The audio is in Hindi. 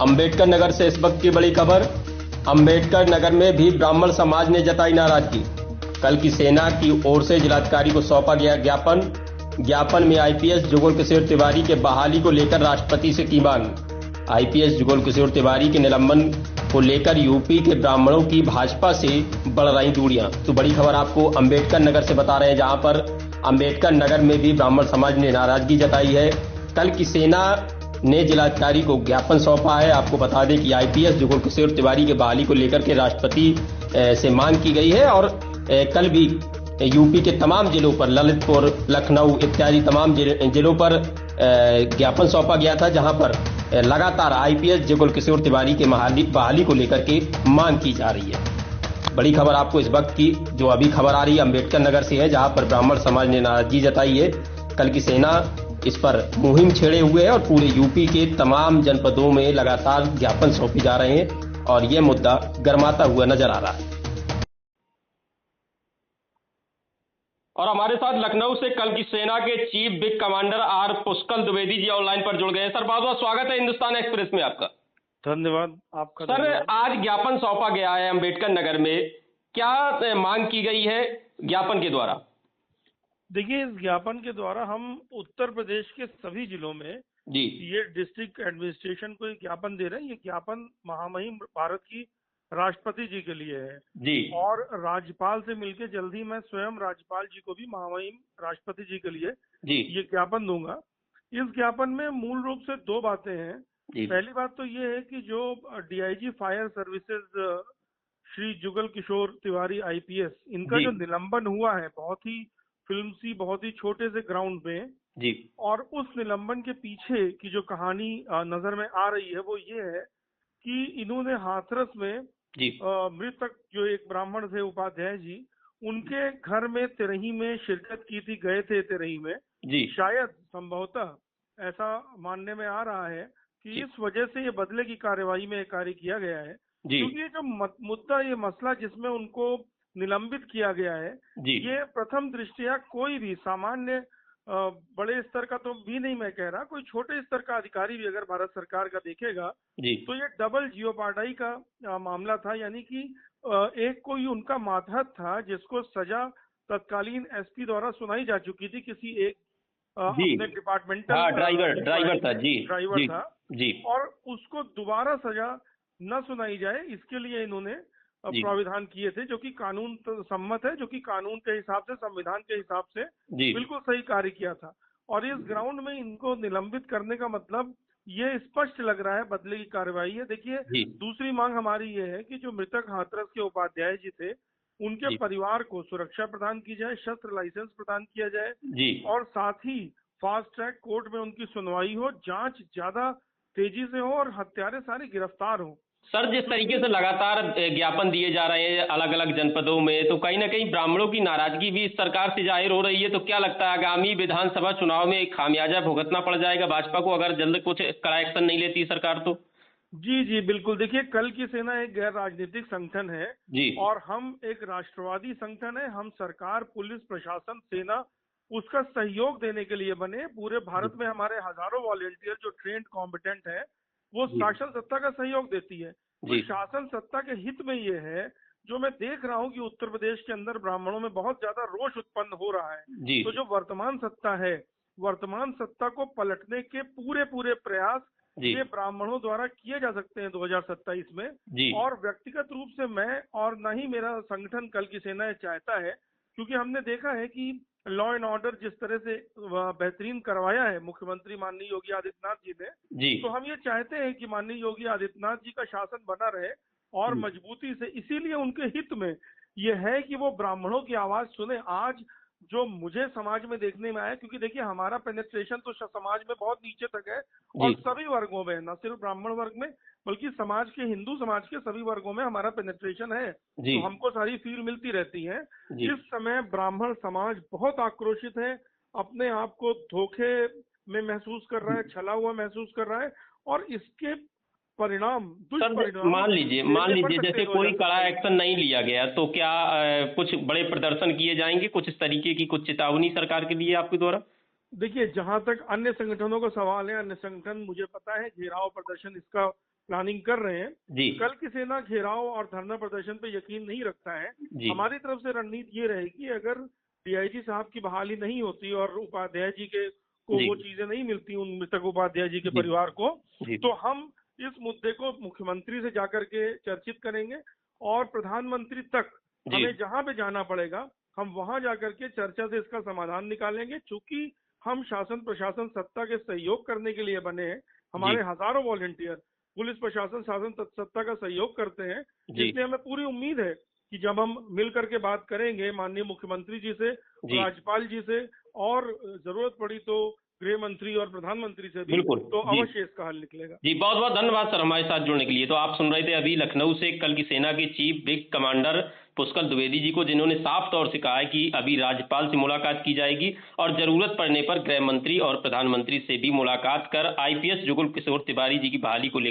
अंबेडकर नगर से इस वक्त की बड़ी खबर। अंबेडकर नगर में भी ब्राह्मण समाज ने जताई नाराजगी। कल की सेना की ओर से जिलाधिकारी को सौंपा गया ज्ञापन में आईपीएस जुगल किशोर तिवारी के बहाली को लेकर राष्ट्रपति से की मांग। आईपीएस जुगल किशोर तिवारी के निलंबन को लेकर यूपी के ब्राह्मणों की भाजपा से बढ़ रही दूरियां। तो बड़ी खबर आपको अंबेडकर नगर से बता रहे हैं, जहां पर अंबेडकर नगर में भी ब्राह्मण समाज ने नाराजगी जताई है। कल की सेना ने जिलाधिकारी को ज्ञापन सौंपा है। आपको बता दें कि आईपीएस जुगल किशोर तिवारी के बहाली को लेकर के राष्ट्रपति से मांग की गई है और कल भी यूपी के तमाम जिलों पर, ललितपुर, लखनऊ इत्यादि तमाम जिलों पर ज्ञापन सौंपा गया था, जहां पर लगातार आईपीएस जुगल किशोर तिवारी के बहाली को लेकर के मांग की जा रही है। बड़ी खबर आपको इस वक्त की जो अभी खबर आ रही है अंबेडकर नगर से है, जहां पर ब्राह्मण समाज ने नाराजगी जताई है। कल की सेना इस पर मुहिम छेड़े हुए है और पूरे यूपी के तमाम जनपदों में लगातार ज्ञापन सौंपे जा रहे हैं और यह मुद्दा गर्माता हुआ नजर आ रहा है। और हमारे साथ लखनऊ से कल की सेना के chief big commander are Pushkal Dwivedi ji online पर जुड़ गए हैं। सर, बहुत बहुत स्वागत है हिंदुस्तान एक्सप्रेस में आपका। धन्यवाद आपका। सर, आज ज्ञापन सौंपा गया है अंबेडकर नगर में, क्या मांग की गई है ज्ञापन के द्वारा? देखिए, इस ज्ञापन के द्वारा हम उत्तर प्रदेश के सभी जिलों में जी ये डिस्ट्रिक्ट एडमिनिस्ट्रेशन को एक ज्ञापन दे रहे हैं। ये ज्ञापन महामहिम भारत की राष्ट्रपति जी के लिए है जी और राज्यपाल से मिलकर जल्द ही मैं स्वयं राज्यपाल जी को भी महामहिम राष्ट्रपति जी के लिए जी ये ज्ञापन दूंगा। इस ज्ञापन में मूल रूप से दो बातें हैं। जी पहली बात तो ये है कि जो DIG fire services Shri Jugal Kishore Tiwari IPS, इनका जी जो निलंबन हुआ है बहुत ही फिल्म सी, बहुत ही छोटे से ग्राउंड में, जी और उस निलंबन के पीछे की जो कहानी नजर में आ रही है वो ये है कि इन्होंने हाथरस में जी मृतक जो एक ब्राह्मण थे उपाध्याय जी, उनके घर में तिरही में शिरकत की थी, गए थे तिरही में। जी शायद संभवतः ऐसा मानने में आ रहा है कि इस वजह से ये बदले की कार्यवाही में कार्य किया गया है, जी क्योंकि ये जो मुद्दा, ये मसला जिसमें उनको निलंबित किया गया है, जी ये प्रथम दृष्टया कोई भी सामान्य बड़े स्तर का तो भी नहीं मैं कह रहा, कोई छोटे स्तर का अधिकारी भी अगर भारत सरकार का देखेगा जी तो ये डबल जियोपार्डाई का मामला था। यानी कि एक कोई उनका मातहत था जिसको सजा तत्कालीन एसपी द्वारा सुनाई जा चुकी थी, किसी एक जी अपने डिपार्टमेंटल हाँ, ड्राइवर था जी ड्राइवर जी था, जी और उसको दोबारा सजा न सुनाई जाए इसके लिए इन्होंने जी प्राविधान किए थे, जो कि कानून सम्मत है, जो कि कानून के हिसाब से, संविधान के हिसाब से जी बिल्कुल सही कार्य किया था। और इस ग्राउंड में इनको निलंबित करने का मतलब ये स्पष्ट लग रहा है बदले की कार्रवाई है। देखिए, जी दूसरी मांग हमारी ये है कि जो मृतक हाथरस के उपाध्याय जी थे, उनके जी परिवार को सुरक्षा प्रदान की जाए, शस्त्र लाइसेंस प्रदान किया जाए, जी और साथ ही फास्ट ट्रैक कोर्ट में उनकी सुनवाई हो, जांच ज्यादा तेजी से हो और हत्यारे सारे गिरफ्तार हो। सर, जिस तरीके से लगातार ज्ञापन दिए जा रहे हैं अलग अलग जनपदों में, तो कहीं ना कहीं ब्राह्मणों की नाराजगी भी इस सरकार से जाहिर हो रही है। तो क्या लगता है आगामी विधानसभा चुनाव में एक खामियाजा भुगतना पड़ जाएगा भाजपा को अगर जल्द कुछ कड़ा एक्शन नहीं लेती सरकार तो? जी जी बिल्कुल। देखिए, कल की सेना एक गैर राजनीतिक संगठन है जी और हम एक राष्ट्रवादी संगठन है। हम सरकार, पुलिस, प्रशासन, सेना, उसका सहयोग देने के लिए बने। पूरे भारत में हमारे हजारों वॉलेंटियर जो ट्रेंड कॉम्पिटेंट है, वो जी शासन सत्ता का सहयोग देती है। तो जी शासन सत्ता के हित में ये है, जो मैं देख रहा हूँ कि उत्तर प्रदेश के अंदर ब्राह्मणों में बहुत ज्यादा रोष उत्पन्न हो रहा है। जी तो जो वर्तमान सत्ता है, वर्तमान सत्ता को पलटने के पूरे पूरे प्रयास जी ये ब्राह्मणों द्वारा किए जा सकते हैं 2027 में। जी और व्यक्तिगत रूप से मैं और न ही मेरा संगठन कल की सेना ये चाहता है, क्योंकि हमने देखा है कि लॉ एंड ऑर्डर जिस तरह से बेहतरीन करवाया है मुख्यमंत्री माननीय योगी आदित्यनाथ जी ने, जी तो हम ये चाहते हैं कि माननीय योगी आदित्यनाथ जी का शासन बना रहे और जी मजबूती से। इसीलिए उनके हित में ये है कि वो ब्राह्मणों की आवाज सुने। आज जो मुझे समाज में देखने में आया, क्योंकि देखिए हमारा पेनिट्रेशन तो समाज में बहुत नीचे तक है और जी सभी वर्गों में, न सिर्फ ब्राह्मण वर्ग में बल्कि समाज के, हिंदू समाज के सभी वर्गों में हमारा पेनिट्रेशन है, जी तो हमको सारी फील मिलती रहती है। जी इस समय ब्राह्मण समाज बहुत आक्रोशित है, अपने आप को धोखे में महसूस कर रहा है, छला हुआ महसूस कर रहा है, और इसके परिणाम, सर, दुष्परिणाम मान झेलने पड़ लीजिए सकते जैसे हैं कोई कड़ा 2027 एक्शन नहीं लिया गया तो क्या कुछ बड़े प्रदर्शन किए जाएंगे, कुछ इस तरीके की कुछ चेतावनी सरकार के लिए आपके द्वारा? देखिए, जहां तक अन्य संगठनों का सवाल है, अन्य संगठन मुझे पता है घेराव प्रदर्शन इसका प्लानिंग कर रहे हैं। जी कल की सेना घेराव और धरना प्रदर्शन पे यकीन नहीं रखता है। जी हमारी तरफ से रणनीति ये रहेगी, अगर डीआईजी साहब की बहाली नहीं होती और उपाध्याय जी के को जी वो चीजें नहीं मिलती उन मृतक उपाध्याय जी के जी परिवार को, जी तो हम इस मुद्दे को मुख्यमंत्री से जाकर के चर्चित करेंगे और प्रधानमंत्री तक जी हमें जहां पे जाना पड़ेगा हम वहां जाकर के चर्चा से इसका समाधान निकालेंगे। चूंकि हम शासन प्रशासन सत्ता के सहयोग करने के लिए बने हैं, हमारे हजारों वॉलंटियर पुलिस प्रशासन शासन सत्ता का सहयोग करते हैं, जी इसलिए हमें पूरी उम्मीद है कि जब हम मिल करके बात करेंगे माननीय मुख्यमंत्री जी से, जी राज्यपाल जी से और जरूरत पड़ी तो गृह मंत्री और प्रधानमंत्री से भी, बिल्कुल तो जी अवश्य इसका हल निकलेगा। जी। बहुत बहुत धन्यवाद सर हमारे साथ जुड़ने के लिए। तो आप सुन रहे थे अभी लखनऊ से कल की सेना के chief brigade commander Pushkar Dwivedi ji को, जिन्होंने साफ तौर से कहा है कि अभी राज्यपाल से मुलाकात की जाएगी और जरूरत पड़ने पर गृह मंत्री और प्रधानमंत्री से भी मुलाकात कर आईपीएस जुगल किशोर तिवारी जी की बहाली को लेकर